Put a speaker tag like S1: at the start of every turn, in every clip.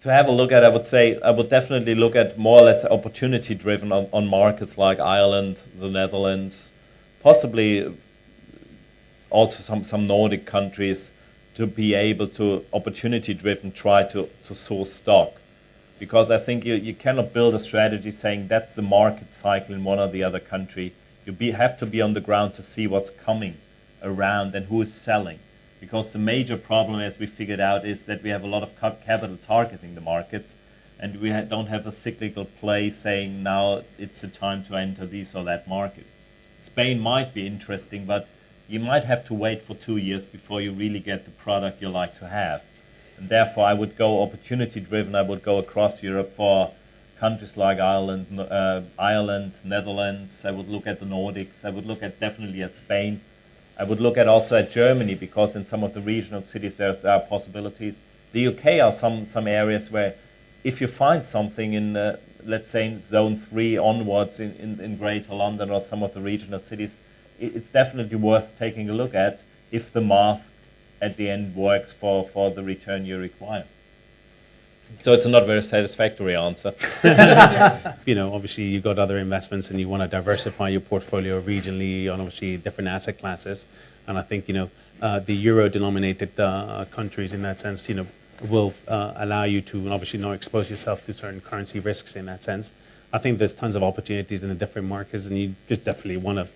S1: to have a look at, I would say, I would definitely look at more, let's say, opportunity-driven on markets like Ireland, the Netherlands, possibly also some Nordic countries, to be able to, opportunity-driven, try to source stock. Because I think you cannot build a strategy saying that's the market cycle in one or the other country. You have to be on the ground to see what's coming around and who is selling. Because the major problem, as we figured out, is that we have a lot of capital targeting the markets, and we don't have a cyclical play saying now it's the time to enter this or that market. Spain might be interesting, but you might have to wait for 2 years before you really get the product you like to have. And therefore, I would go opportunity-driven. I would go across Europe for countries like Ireland, Netherlands. I would look at the Nordics. I would look at definitely at Spain. I would look at also at Germany, because in some of the regional cities there are possibilities. The UK are some areas where if you find something in, let's say, in zone 3 onwards in Greater London or some of the regional cities, it's definitely worth taking a look at if the math at the end works for the return you require. So it's a not very satisfactory answer.
S2: Obviously you've got other investments and you want to diversify your portfolio regionally on obviously different asset classes. And I think, the euro-denominated countries in that sense, will allow you to obviously not expose yourself to certain currency risks in that sense. I think there's tons of opportunities in the different markets, and you just definitely want to,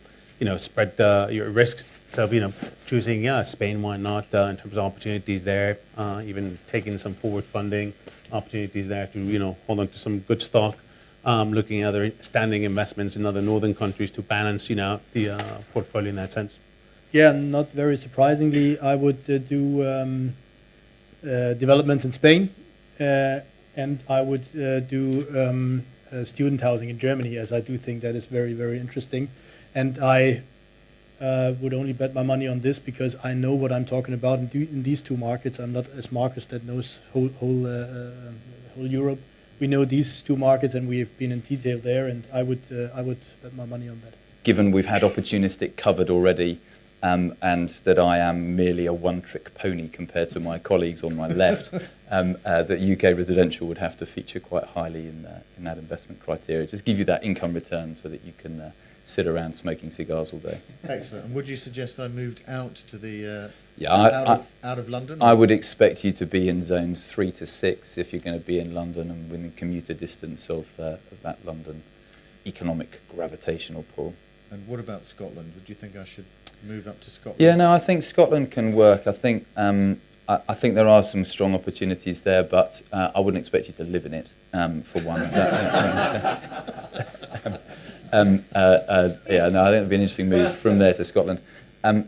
S2: spread your risks. So, choosing, Spain, why not, in terms of opportunities there, even taking some forward funding opportunities there to, hold on to some good stock, looking at other standing investments in other northern countries to balance, the portfolio in that sense.
S3: Yeah, not very surprisingly, I would do developments in Spain, and I would do student housing in Germany, as I do think that is very, very interesting. And I would only bet my money on this because I know what I'm talking about in these two markets. I'm not as Marcus that knows whole Europe. We know these two markets, and we've been in detail there, and I would bet my money on that.
S4: Given we've had opportunistic covered already, and that I am merely a one-trick pony compared to my colleagues on my left, that UK residential would have to feature quite highly in that investment criteria. Just give you that income return so that you can sit around smoking cigars all day.
S5: Excellent. And would you suggest I moved out to the out of London?
S4: I would expect you to be in zones 3 to 6 if you're going to be in London and within commuter distance of that London economic gravitational pull.
S5: And what about Scotland? Would you think I should move up to Scotland?
S4: Yeah, no, I think Scotland can work. I think there are some strong opportunities there, but I wouldn't expect you to live in it, for one. I think it'd be an interesting move from there to Scotland.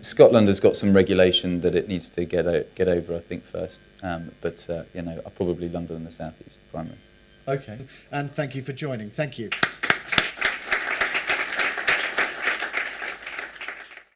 S4: Scotland has got some regulation that it needs to get over, I think, first. Probably London and the South East primarily.
S5: Okay, and thank you for joining. Thank you.